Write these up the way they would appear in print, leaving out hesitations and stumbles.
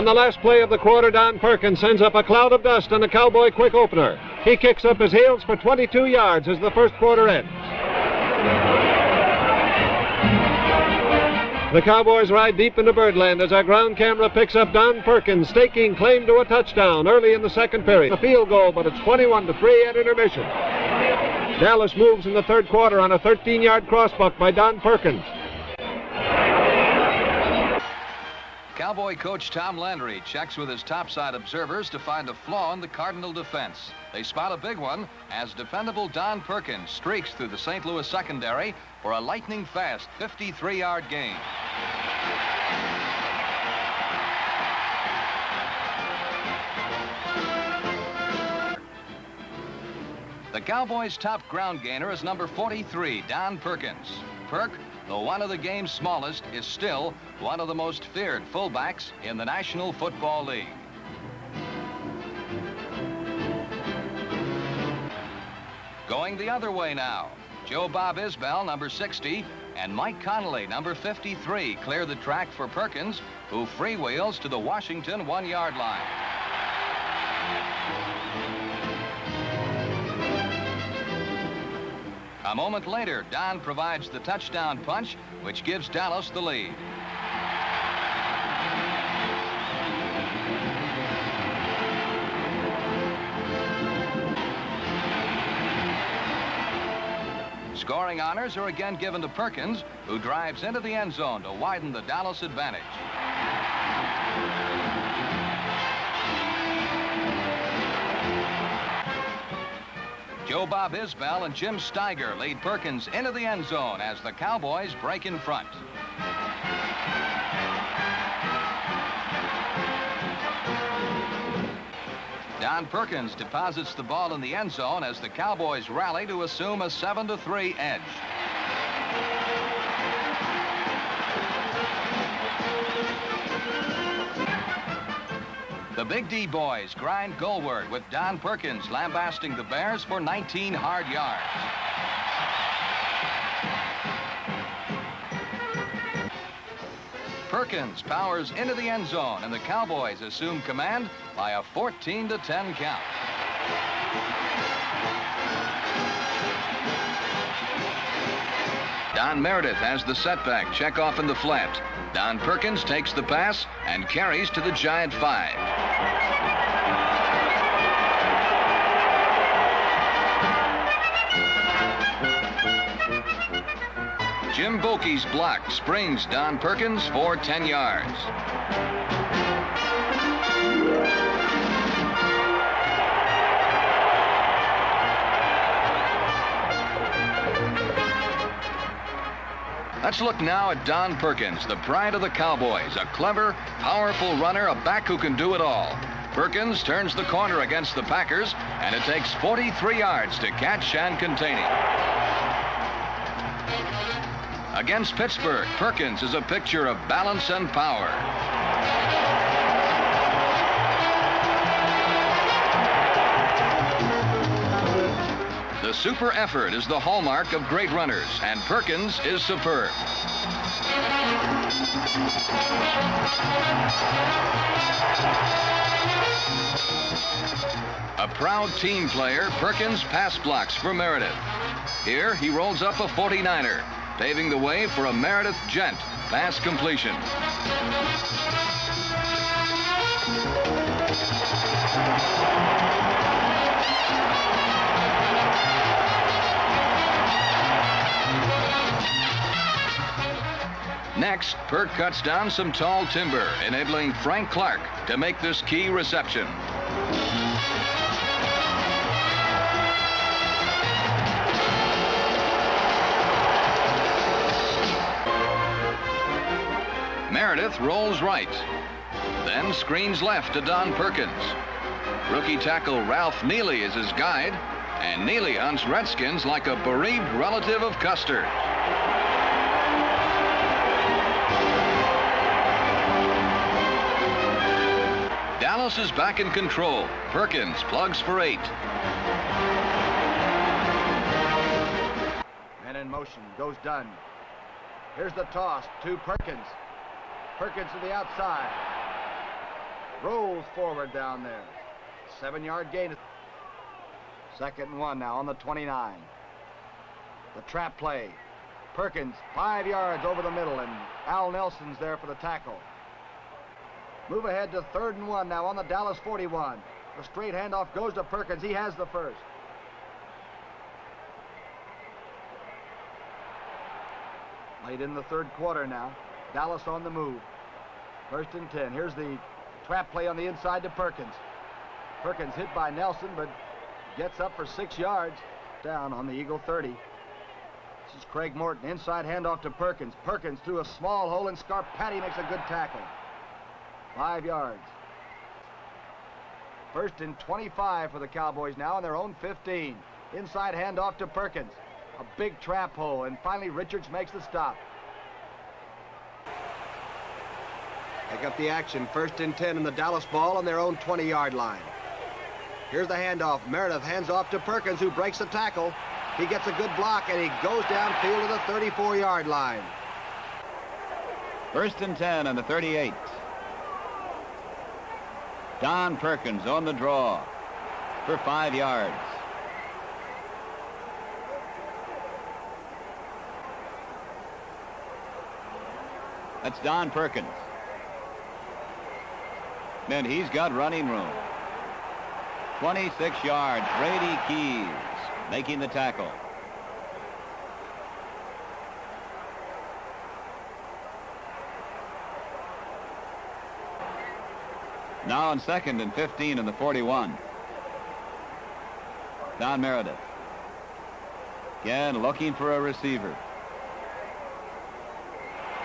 On the last play of the quarter, Don Perkins sends up a cloud of dust on a Cowboy quick opener. He kicks up his heels for 22 yards as the first quarter ends. The Cowboys ride deep into Birdland as our ground camera picks up Don Perkins staking claim to a touchdown early in the second period. A field goal, but it's 21-3 at intermission. Dallas moves in the third quarter on a 13-yard crossbuck by Don Perkins. Cowboy coach Tom Landry checks with his topside observers to find a flaw in the Cardinal defense. They spot a big one as dependable Don Perkins streaks through the St. Louis secondary for a lightning-fast 53-yard gain. The Cowboys' top ground gainer is number 43, Don Perkins. Perk, though one of the game's smallest, is still one of the most feared fullbacks in the National Football League. Going the other way now, Joe Bob Isbell, number 60, and Mike Connolly, number 53, clear the track for Perkins, who freewheels to the Washington 1-yard line. A moment later, Don provides the touchdown punch, which gives Dallas the lead. Scoring honors are again given to Perkins, who drives into the end zone to widen the Dallas advantage. Joe Bob Isbell and Jim Steiger lead Perkins into the end zone as the Cowboys break in front. Don Perkins deposits the ball in the end zone as the Cowboys rally to assume a 7-3 edge. The Big D boys grind goalward with Don Perkins lambasting the Bears for 19 hard yards. Perkins powers into the end zone, and the Cowboys assume command by a 14-10 count. Don Meredith has the setback check off in the flat. Don Perkins takes the pass and carries to the Giant 5. Jim Bokey's block springs Don Perkins for 10 yards. Let's look now at Don Perkins, the pride of the Cowboys, a clever, powerful runner, a back who can do it all. Perkins turns the corner against the Packers, and it takes 43 yards to catch and contain him. Against Pittsburgh, Perkins is a picture of balance and power. The super effort is the hallmark of great runners, and Perkins is superb. A proud team player, Perkins pass blocks for Meredith. Here, he rolls up a 49er, paving the way for a Meredith Gent pass completion. Next, Perk cuts down some tall timber, enabling Frank Clark to make this key reception. Meredith rolls right, then screens left to Don Perkins. Rookie tackle Ralph Neely is his guide, and Neely hunts Redskins like a bereaved relative of Custer. Dallas is back in control. Perkins plugs for 8. Man in motion, goes Dunn. Here's the toss to Perkins. Perkins to the outside. rolls forward down there. 7-yard gain. 2nd and 1 now on the 29. The trap play. Perkins, 5 yards over the middle, and Al Nelson's there for the tackle. Move ahead to 3rd and 1 now on the Dallas 41. The straight handoff goes to Perkins. He has the first. Late in the 3rd quarter now. Dallas on the move. 1st and 10. Here's the trap play on the inside to Perkins. Perkins hit by Nelson, but gets up for 6 yards. Down on the Eagle 30. This is Craig Morton. Inside handoff to Perkins. Perkins through a small hole, and Scarpati makes a good tackle. 5 yards. 1st and 25 for the Cowboys now on their own 15. Inside handoff to Perkins. A big trap hole, and finally Richards makes the stop. Pick up the action. 1st and 10 in the Dallas ball on their own 20-yard line. Here's the handoff. Meredith hands off to Perkins, who breaks the tackle. He gets a good block, and he goes downfield to the 34-yard line. 1st and 10 on the 38. Don Perkins on the draw for 5 yards. That's Don Perkins. And he's got running room. 26 yards. Brady Keys making the tackle. Now on 2nd and 15 in the 41. Don Meredith. Again looking for a receiver.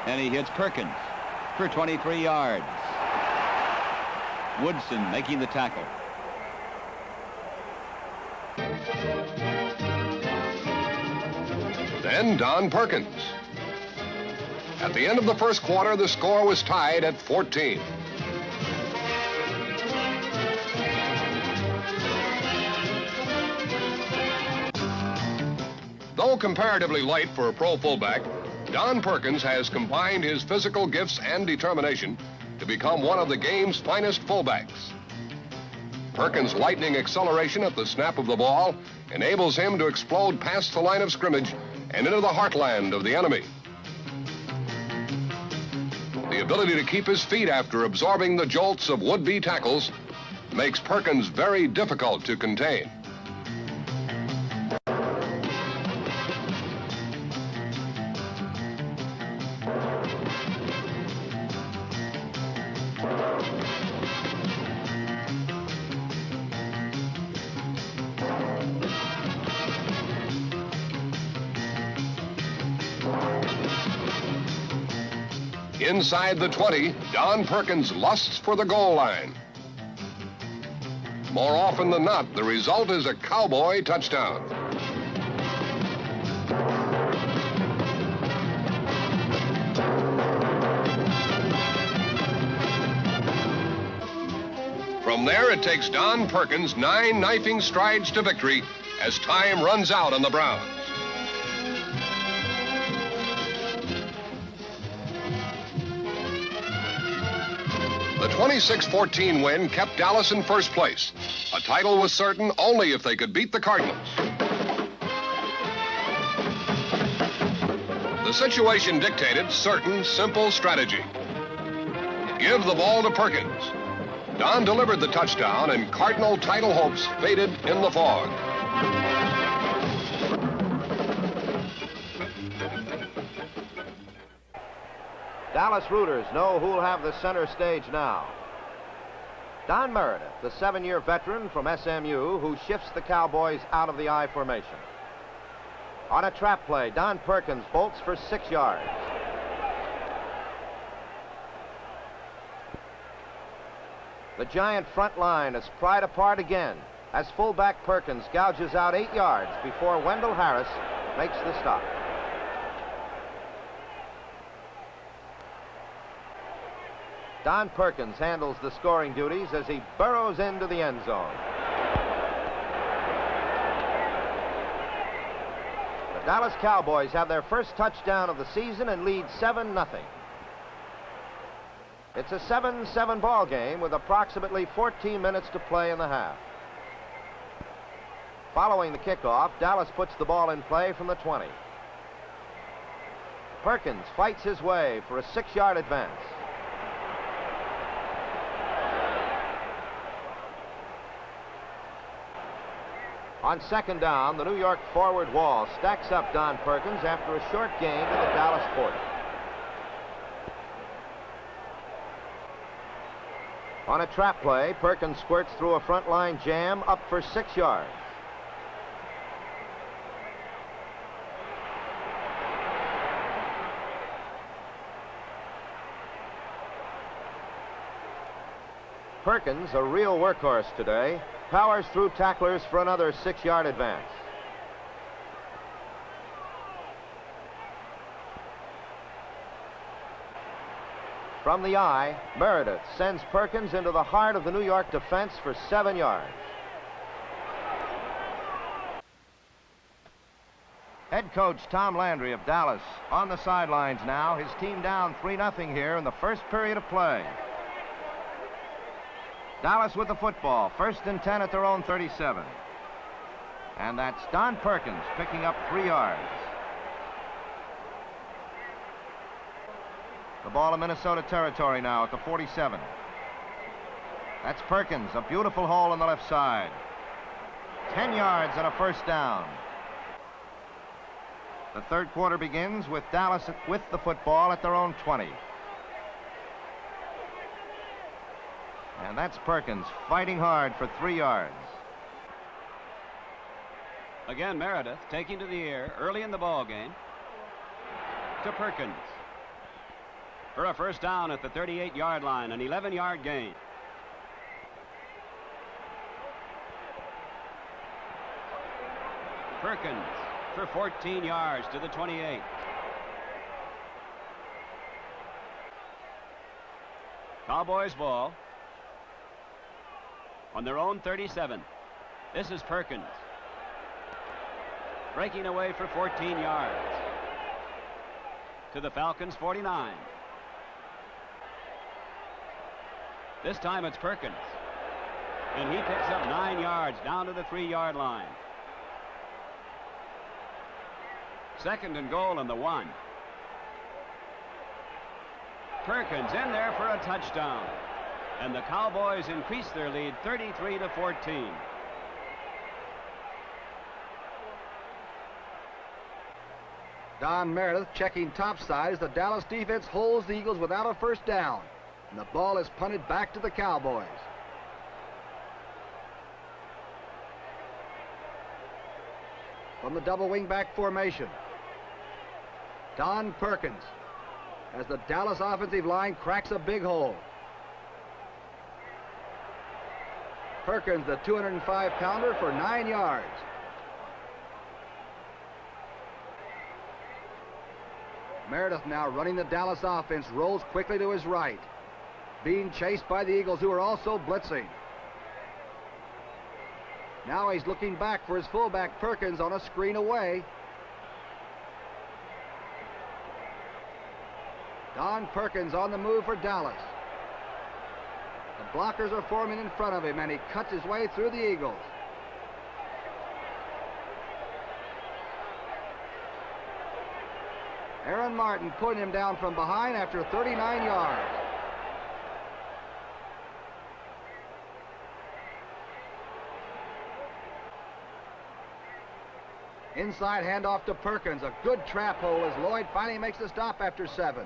And he hits Perkins for 23 yards. Woodson making the tackle. Then Don Perkins. At the end of the 1st quarter, the score was tied at 14. Though comparatively light for a pro fullback, Don Perkins has combined his physical gifts and determination to become one of the game's finest fullbacks. Perkins' lightning acceleration at the snap of the ball enables him to explode past the line of scrimmage and into the heartland of the enemy. The ability to keep his feet after absorbing the jolts of would-be tackles makes Perkins very difficult to contain. Inside the 20, Don Perkins lusts for the goal line. More often than not, the result is a Cowboy touchdown. From there, it takes Don Perkins 9 knifing strides to victory as time runs out on the Browns. The 26-14 win kept Dallas in 1st place. A title was certain only if they could beat the Cardinals. The situation dictated certain simple strategy. Give the ball to Perkins. Don delivered the touchdown, and Cardinal title hopes faded in the fog. Dallas rooters know who'll have the center stage now. Don Meredith, the 7-year veteran from SMU, who shifts the Cowboys out of the I formation. On a trap play, Don Perkins bolts for 6 yards. The giant front line is pried apart again as fullback Perkins gouges out 8 yards before Wendell Harris makes the stop. Don Perkins handles the scoring duties as he burrows into the end zone. The Dallas Cowboys have their first touchdown of the season and lead 7-0. It's a 7-7 ball game with approximately 14 minutes to play in the half. Following the kickoff, Dallas puts the ball in play from the 20. Perkins fights his way for a 6-yard advance. On second down, the New York forward wall stacks up Don Perkins after a short gain to the Dallas 40. On a trap play, Perkins squirts through a front line jam up for 6 yards. Perkins, a real workhorse today, powers through tacklers for another 6-yard advance. From the eye, Meredith sends Perkins into the heart of the New York defense for 7 yards. Head coach Tom Landry of Dallas on the sidelines now. His team down 3-0 here in the first period of play. Dallas with the football, 1st and 10 at their own 37. And that's Don Perkins picking up 3 yards. The ball in Minnesota territory now at the 47. That's Perkins, a beautiful hole on the left side. 10 yards and a 1st down. The third quarter begins with Dallas with the football at their own 20. And that's Perkins fighting hard for 3 yards. Again, Meredith taking to the air early in the ball game to Perkins for a 1st down at the 38-yard line, an 11-yard gain. Perkins for 14 yards to the 28. Cowboys ball on their own 37. This is Perkins breaking away for 14 yards to the Falcons 49. This time it's Perkins, and he picks up 9 yards down to the 3-yard line. 2nd and goal on the 1. Perkins in there for a touchdown, and the Cowboys increase their lead 33-14. Don Meredith checking topside as the Dallas defense holds the Eagles without a 1st down. And the ball is punted back to the Cowboys. From the double wingback formation, Don Perkins, as the Dallas offensive line cracks a big hole. Perkins, the 205-pounder, for 9 yards. Meredith now running the Dallas offense, rolls quickly to his right, being chased by the Eagles, who are also blitzing. Now he's looking back for his fullback Perkins on a screen away. Don Perkins on the move for Dallas. The blockers are forming in front of him, and he cuts his way through the Eagles. Aaron Martin putting him down from behind after 39 yards. Inside handoff to Perkins. A good trap hole as Lloyd finally makes the stop after 7.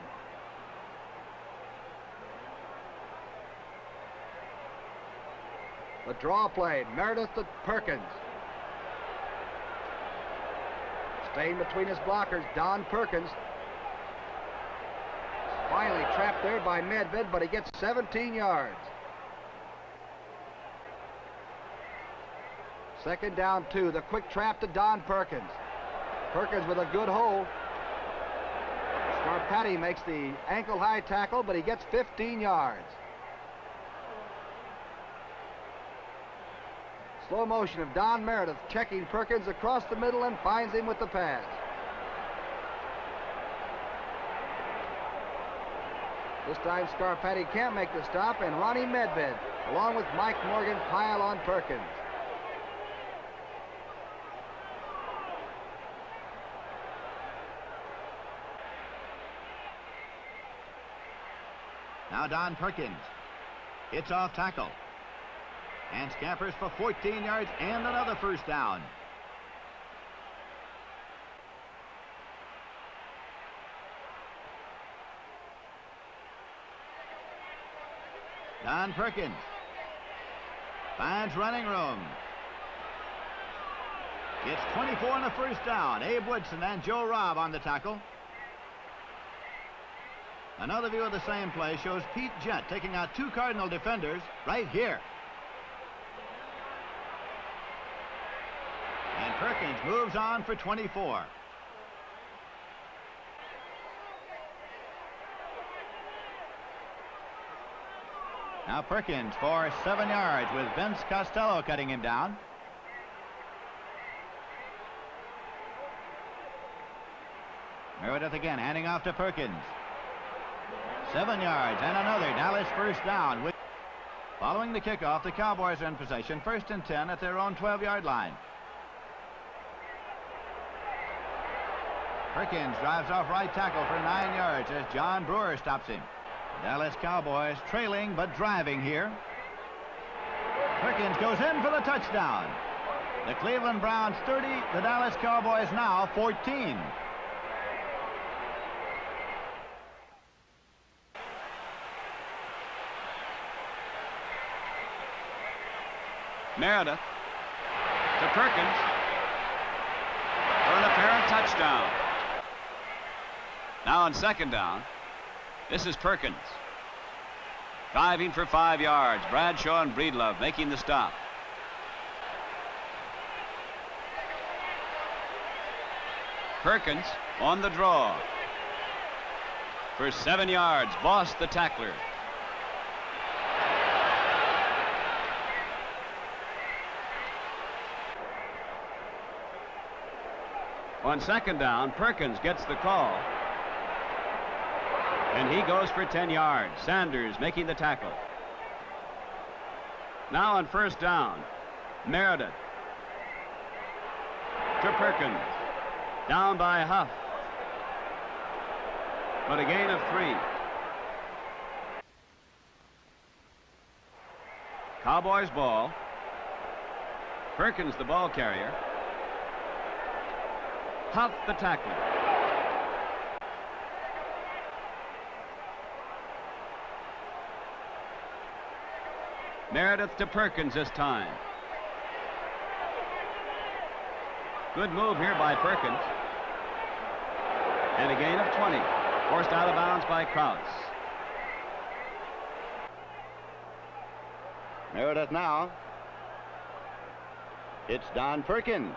The draw play, Meredith to Perkins. Staying between his blockers, Don Perkins. Finally trapped there by Medved, but he gets 17 yards. 2nd down 2. The quick trap to Don Perkins. Perkins with a good hold. Scarpati makes the ankle-high tackle, but he gets 15 yards. Slow motion of Don Meredith checking Perkins across the middle and finds him with the pass. This time Scarpati can't make the stop, and Ronnie Medved, along with Mike Morgan, pile on Perkins. Now Don Perkins hits off tackle and scampers for 14 yards and another first down. Don Perkins finds running room. Gets 24 on the first down. Abe Woodson and Joe Robb on the tackle. Another view of the same play shows Pete Jett taking out two Cardinal defenders right here. And Perkins moves on for 24. Now Perkins for 7 yards with Vince Costello cutting him down. Meredith again handing off to Perkins. 7 yards and another Dallas first down. Following the kickoff, the Cowboys are in possession, 1st and 10 at their own 12-yard line. Perkins drives off right tackle for 9 yards as John Brewer stops him. Dallas Cowboys trailing but driving here. Perkins goes in for the touchdown. The Cleveland Browns 30, the Dallas Cowboys now 14. Meredith to Perkins for an apparent touchdown. Now on 2nd down, this is Perkins. Driving for 5 yards. Bradshaw and Breedlove making the stop. Perkins on the draw. For 7 yards, Boss the tackler. On 2nd down, Perkins gets the call. And he goes for 10 yards. Sanders making the tackle. Now on 1st down, Meredith to Perkins. Down by HOF. But a gain of 3. Cowboys ball. Perkins the ball carrier. HOF the tackler. Meredith to Perkins this time. Good move here by Perkins. And a gain of 20. Forced out of bounds by Krause. Meredith now. It's Don Perkins.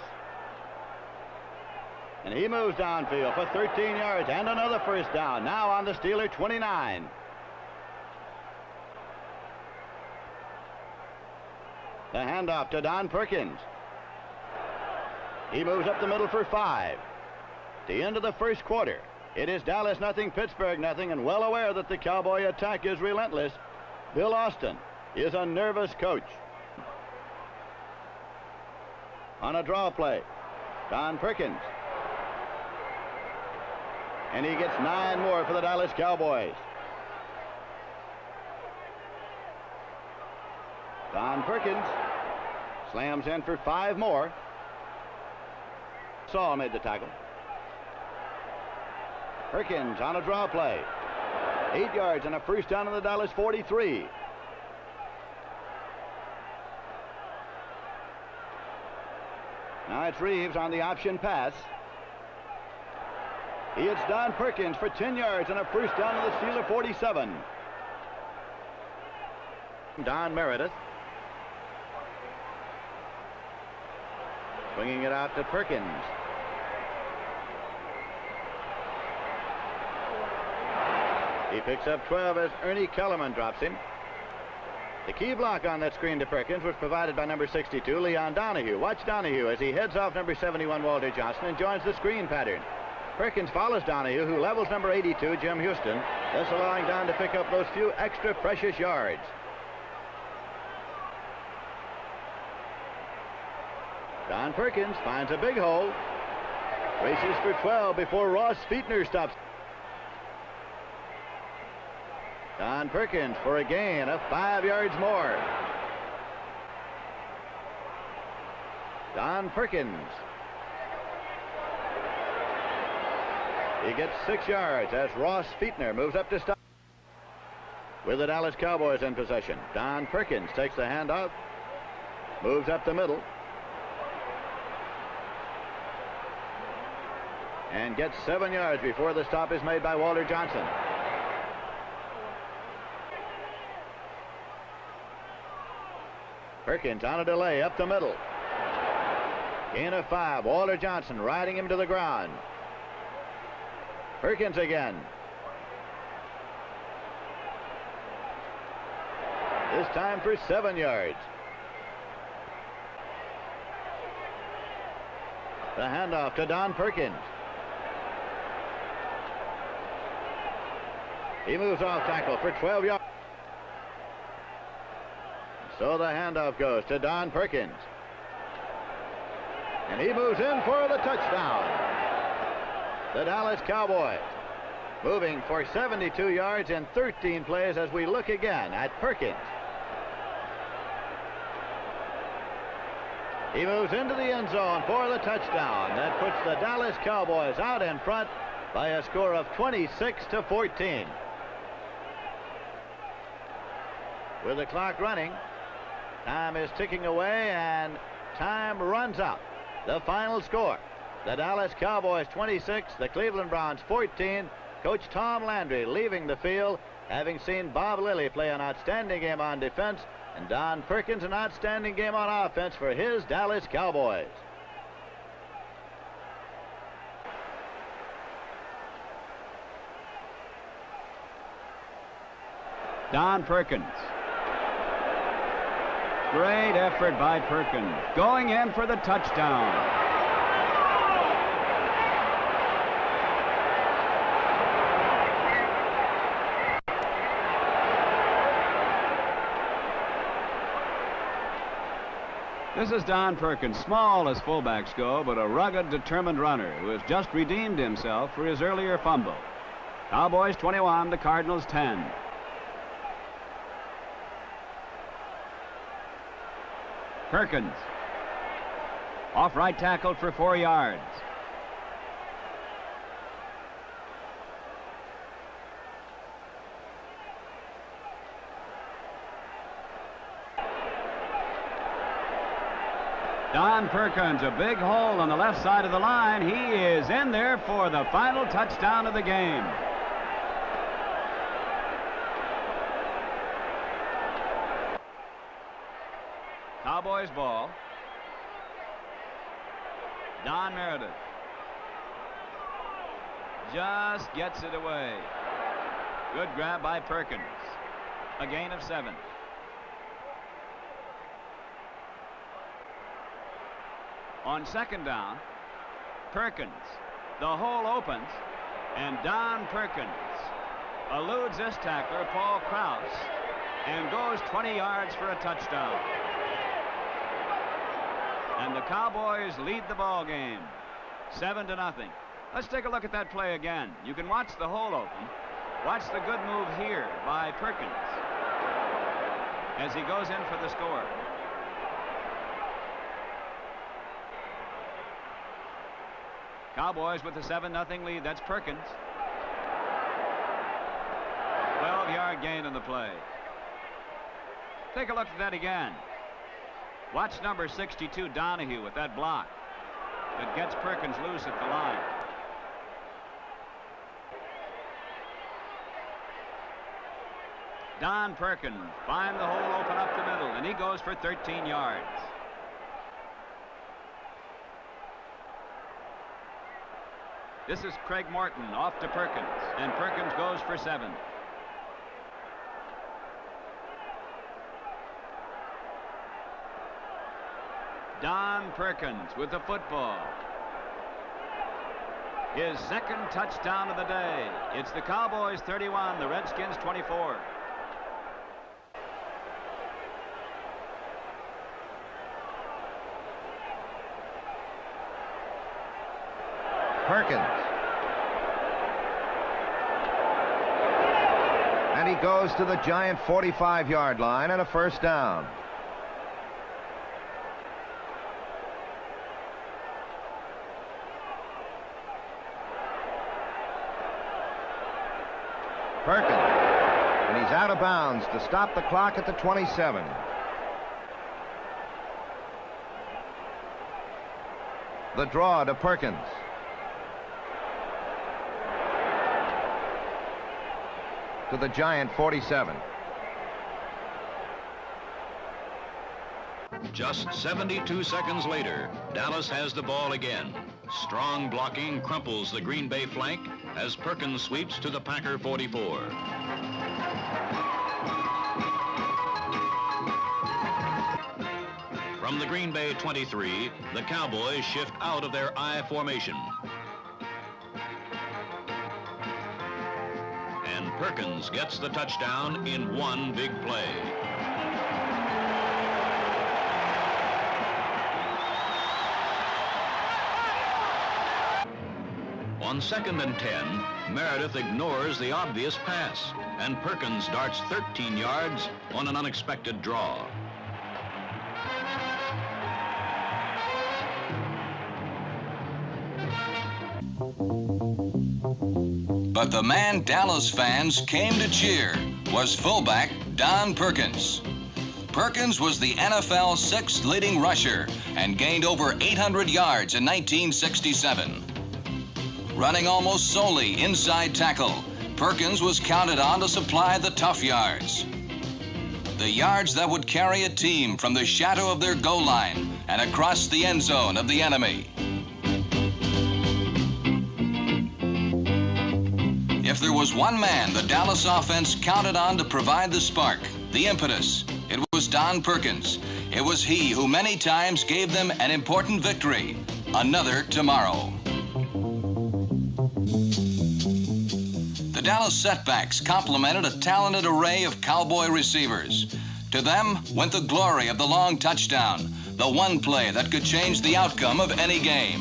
And he moves downfield for 13 yards and another first down. Now on the Steeler 29. The handoff to Don Perkins. He moves up the middle for 5. The end of the first quarter. It is Dallas nothing, Pittsburgh nothing, and well aware that the Cowboy attack is relentless, Bill Austin is a nervous coach. On a draw play, Don Perkins. And he gets 9 more for the Dallas Cowboys. Don Perkins slams in for 5 more. Saul made the tackle. Perkins on a draw play. 8 yards and a first down on the Dallas 43. Now it's Reeves on the option pass. He hits Don Perkins for 10 yards and a first down on the Steeler 47. Don Meredith. Swinging it out to Perkins. He picks up 12 as Ernie Kellerman drops him. The key block on that screen to Perkins was provided by number 62, Leon Donahue. Watch Donahue as he heads off number 71, Walter Johnson, and joins the screen pattern. Perkins follows Donahue, who levels number 82, Jim Houston, thus allowing Don to pick up those few extra precious yards. Don Perkins finds a big hole. Races for 12 before Ross Fietner stops. Don Perkins for a gain of 5 yards more. Don Perkins. He gets 6 yards as Ross Fietner moves up to stop. With the Dallas Cowboys in possession, Don Perkins takes the handoff, moves up the middle, and gets 7 yards before the stop is made by Walter Johnson. Perkins on a delay up the middle. Gain of 5. Walter Johnson riding him to the ground. Perkins again. This time for 7 yards. The handoff to Don Perkins. He moves off tackle for 12 yards. So the handoff goes to Don Perkins. And he moves in for the touchdown. The Dallas Cowboys moving for 72 yards in 13 plays as we look again at Perkins. He moves into the end zone for the touchdown. That puts the Dallas Cowboys out in front by a score of 26-14. With the clock running, time is ticking away and time runs out. The final score, the Dallas Cowboys 26, the Cleveland Browns 14. Coach Tom Landry leaving the field, having seen Bob Lilly play an outstanding game on defense and Don Perkins an outstanding game on offense for his Dallas Cowboys. Don Perkins. Great effort by Perkins, going in for the touchdown. This is Don Perkins, small as fullbacks go, but a rugged, determined runner who has just redeemed himself for his earlier fumble. Cowboys 21, the Cardinals 10. Perkins, off right tackle for 4 yards. Don Perkins, a big hole on the left side of the line. He is in there for the final touchdown of the game. Cowboys ball. Don Meredith just gets it away. Good grab by Perkins. A gain of 7. On second down, Perkins. The hole opens, and Don Perkins eludes this tackler, Paul Krause, and goes 20 yards for a touchdown. And the Cowboys lead the ball game 7-0. Let's take a look at that play again. You can watch the hole open. Watch the good move here by Perkins as he goes in for the score. Cowboys with a 7-0 lead. That's Perkins. 12-yard gain in the play. Take a look at that again. Watch number 62, Donahue, with that block that gets Perkins loose at the line. Don Perkins finds the hole open up the middle, and he goes for 13 yards. This is Craig Morton off to Perkins, and Perkins goes for 7. Don Perkins with the football. his second touchdown of the day. It's the Cowboys 31, the Redskins 24. Perkins. And he goes to the Giant 45-yard line and a first down. Perkins. And he's out of bounds to stop the clock at the 27. The draw to Perkins. To the Giant 47. Just 72 seconds later, Dallas has the ball again. Strong blocking crumples the Green Bay flank as Perkins sweeps to the Packer 44. From the Green Bay 23, the Cowboys shift out of their I formation. And Perkins gets the touchdown in one big play. On 2nd and 10, Meredith ignores the obvious pass, and Perkins darts 13 yards on an unexpected draw. But the man Dallas fans came to cheer was fullback Don Perkins. Perkins was the NFL's 6th leading rusher and gained over 800 yards in 1967. Running almost solely inside tackle, Perkins was counted on to supply the tough yards. The yards that would carry a team from the shadow of their goal line and across the end zone of the enemy. If there was one man the Dallas offense counted on to provide the spark, the impetus, it was Don Perkins. It was he who many times gave them an important victory, another tomorrow. The Dallas setbacks complemented a talented array of Cowboy receivers. To them went the glory of the long touchdown, the one play that could change the outcome of any game.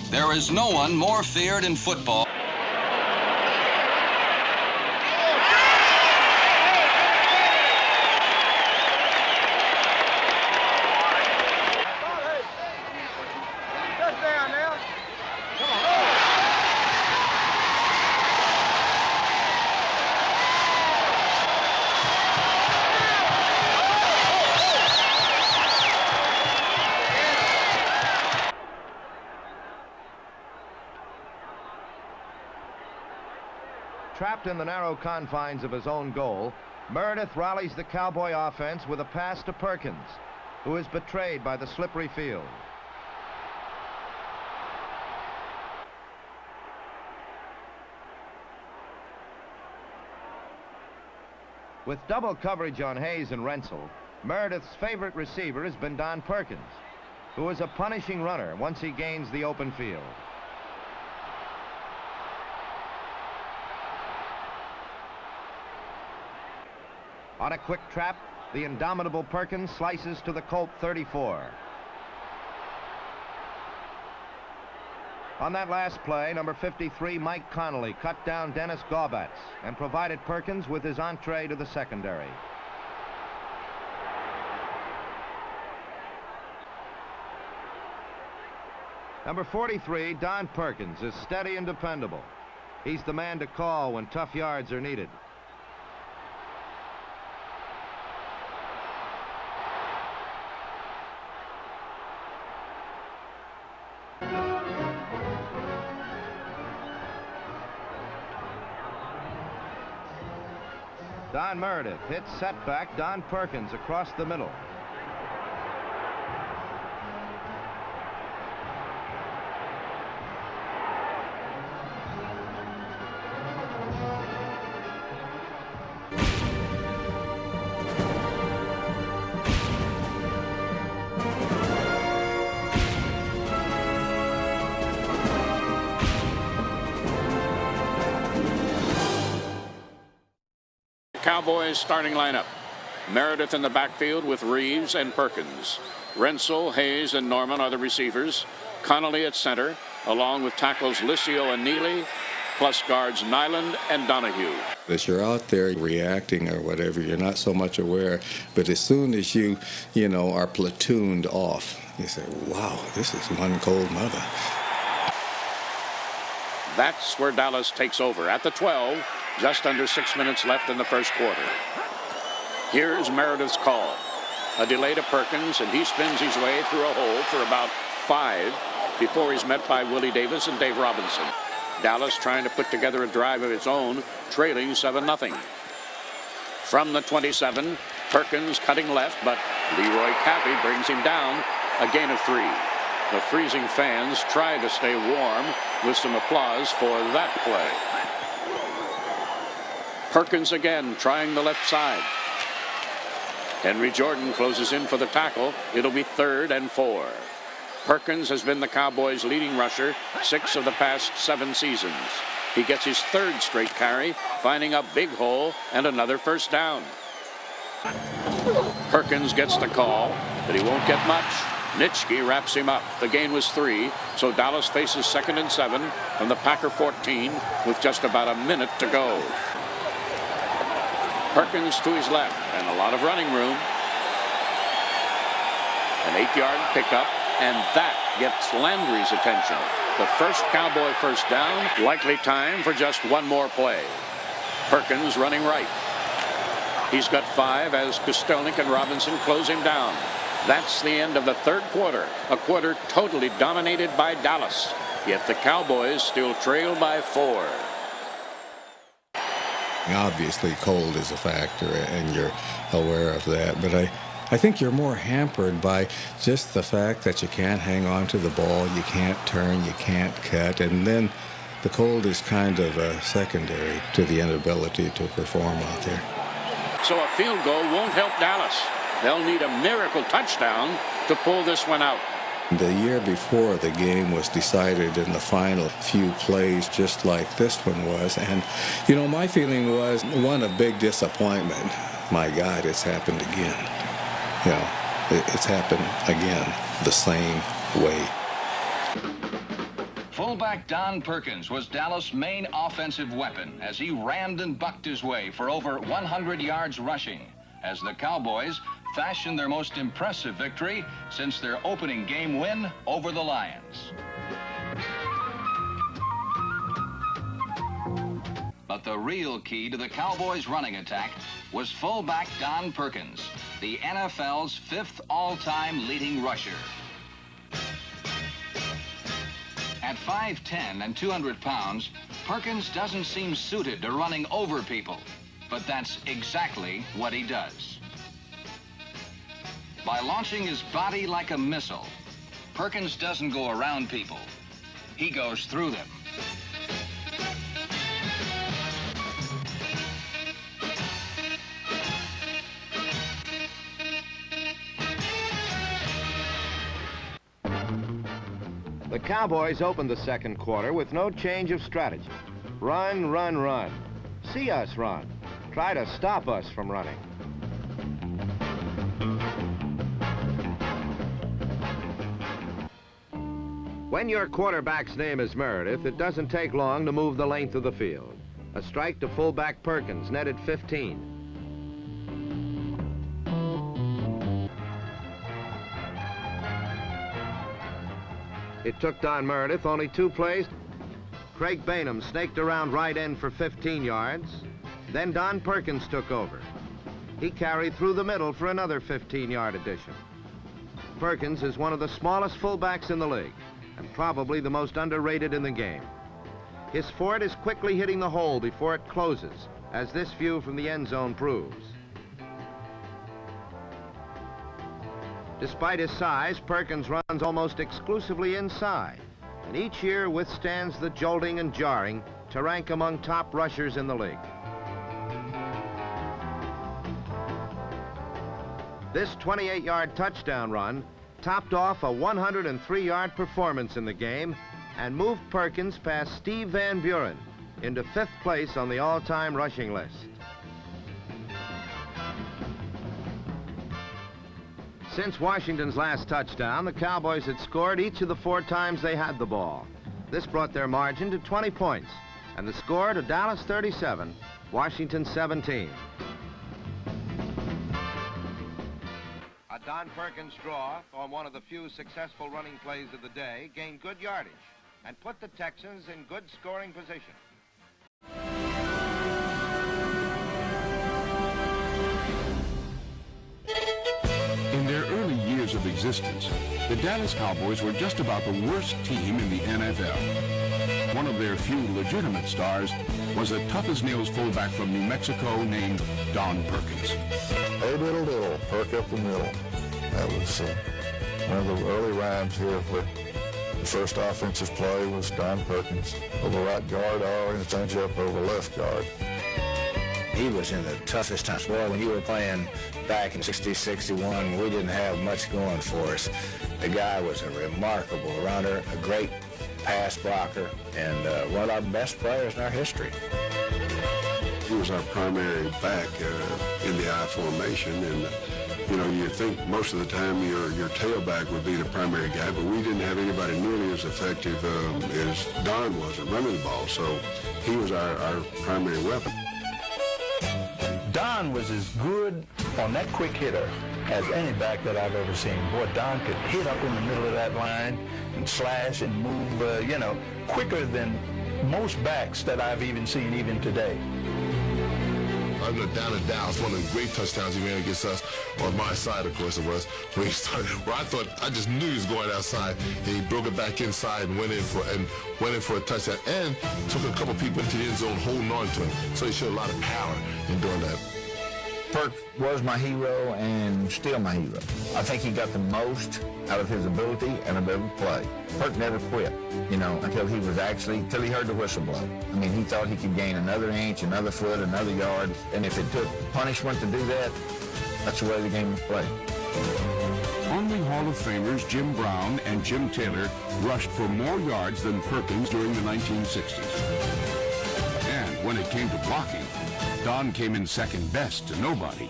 There is no one more feared in football. Trapped in the narrow confines of his own goal, Meredith rallies the Cowboy offense with a pass to Perkins, who is betrayed by the slippery field. With double coverage on Hayes and Renzel, Meredith's favorite receiver has been Don Perkins, who is a punishing runner once he gains the open field. On a quick trap, the indomitable Perkins slices to the Colt 34. On that last play, number 53, Mike Connolly, cut down Dennis Gaubatz and provided Perkins with his entree to the secondary. Number 43, Don Perkins, is steady and dependable. He's the man to call when tough yards are needed. Don Meredith hits setback Don Perkins across the middle. Cowboys starting lineup. Meredith in the backfield with Reeves and Perkins. Rensel, Hayes, and Norman are the receivers. Connolly at center, along with tackles Liscio and Neely, plus guards Nyland and Donahue. As you're out there reacting or whatever, you're not so much aware, but as soon as you are platooned off, you say, wow, this is one cold mother. That's where Dallas takes over at the 12, just under 6 minutes left in the first quarter. Here's Meredith's call. A delay to Perkins, and he spins his way through a hole for about 5 before he's met by Willie Davis and Dave Robinson. Dallas trying to put together a drive of its own, trailing 7-0. From the 27, Perkins cutting left, but Leroy Caffey brings him down, a gain of 3. The freezing fans try to stay warm with some applause for that play. Perkins again trying the left side. Henry Jordan closes in for the tackle. It'll be 3rd and 4. Perkins has been the Cowboys' leading rusher 6 of the past 7 seasons. He gets his 3rd straight carry, finding a big hole and another first down. Perkins gets the call, but he won't get much. Nitschke wraps him up. The gain was 3, so Dallas faces 2nd and 7 from the Packer 14 with just about a minute to go. Perkins to his left, and a lot of running room. An 8-yard pickup, and that gets Landry's attention. The first Cowboy first down, likely time for just one more play. Perkins running right. He's got 5 as Kostelnik and Robinson close him down. That's the end of the third quarter, a quarter totally dominated by Dallas. Yet the Cowboys still trail by 4. Obviously, cold is a factor, and you're aware of that. But I think you're more hampered by just the fact that you can't hang on to the ball, you can't turn, you can't cut, and then the cold is kind of secondary to the inability to perform out there. So a field goal won't help Dallas. They'll need a miracle touchdown to pull this one out. The year before, the game was decided in the final few plays just like this one was. And, my feeling was one of big disappointment. My God, it's happened again. It's happened again the same way. Fullback Don Perkins was Dallas' main offensive weapon as he rammed and bucked his way for over 100 yards rushing as the Cowboys fashioned their most impressive victory since their opening game win over the Lions. But the real key to the Cowboys' running attack was fullback Don Perkins, the NFL's 5th all-time leading rusher. At 5'10" and 200 pounds, Perkins doesn't seem suited to running over people, but that's exactly what he does. By launching his body like a missile, Perkins doesn't go around people. He goes through them. The Cowboys opened the second quarter with no change of strategy. Run, run, run. See us run. Try to stop us from running. When your quarterback's name is Meredith, it doesn't take long to move the length of the field. A strike to fullback Perkins, netted 15. It took Don Meredith only 2 plays. Craig Bainham snaked around right end for 15 yards. Then Don Perkins took over. He carried through the middle for another 15-yard addition. Perkins is one of the smallest fullbacks in the league, and probably the most underrated in the game. His forte is quickly hitting the hole before it closes, as this view from the end zone proves. Despite his size, Perkins runs almost exclusively inside, and each year withstands the jolting and jarring to rank among top rushers in the league. This 28-yard touchdown run topped off a 103-yard performance in the game and moved Perkins past Steve Van Buren into 5th place on the all-time rushing list. Since Washington's last touchdown, the Cowboys had scored each of the 4 times they had the ball. This brought their margin to 20 points, and the score to Dallas 37, Washington 17. A Don Perkins draw on one of the few successful running plays of the day gained good yardage and put the Texans in good scoring position. In their early years of existence, the Dallas Cowboys were just about the worst team in the NFL. One of their few legitimate stars was a tough-as-nails fullback from New Mexico named Don Perkins. Hey, diddle, diddle, perk up the middle. That was one of the early rhymes here. Where the first offensive play was Don Perkins over right guard, or in the change-up over left guard. He was in the toughest times. Boy, when you were playing back in 60, 61, we didn't have much going for us. The guy was a remarkable runner, a great pass blocker, and one of our best players in our history. He was our primary back in the I formation, and you know, you think most of the time your tailback would be the primary guy, but we didn't have anybody nearly as effective as Don was at running the ball, so he was our primary weapon. Don was as good on that quick hitter as any back that I've ever seen. Boy, Don could hit up in the middle of that line and slash and move, quicker than most backs that I've even seen even today. Down in Dallas, one of the great touchdowns he ran against us, on my side, of course it was, where he started, where I just knew he was going outside, and he broke it back inside and went in for a touchdown, and took a couple people into the end zone holding on to him. So he showed a lot of power in doing that. Perk was my hero and still my hero. I think he got the most out of his ability and ability to play. Perk never quit, until he heard the whistle blow. I mean, he thought he could gain another inch, another foot, another yard, and if it took punishment to do that, that's the way the game was played. Only Hall of Famers Jim Brown and Jim Taylor rushed for more yards than Perkins during the 1960s. And when it came to blocking, Don came in second best to nobody.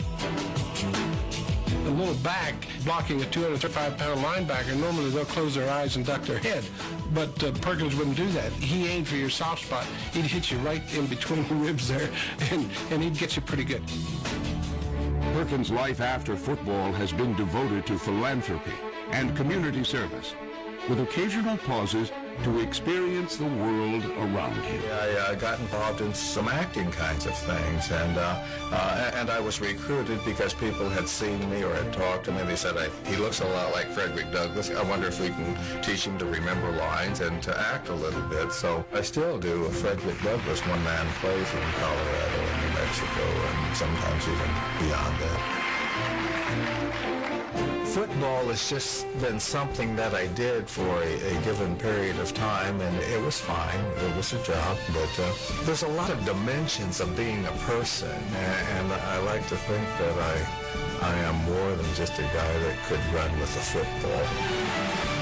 A little back blocking a 235-pound linebacker, normally they'll close their eyes and duck their head. But Perkins wouldn't do that. He aimed for your soft spot. He'd hit you right in between the ribs there, and he'd get you pretty good. Perkins' life after football has been devoted to philanthropy and community service, with occasional pauses to experience the world around him. I got involved in some acting kinds of things, and I was recruited because people had seen me or had talked to me. They said, he looks a lot like Frederick Douglass. I wonder if we can teach him to remember lines and to act a little bit. So I still do a Frederick Douglass one-man plays in Colorado and New Mexico, and sometimes even beyond that. Football has just been something that I did for a given period of time, and it was fine. It was a job, but there's a lot of dimensions of being a person, and I like to think that I am more than just a guy that could run with a football.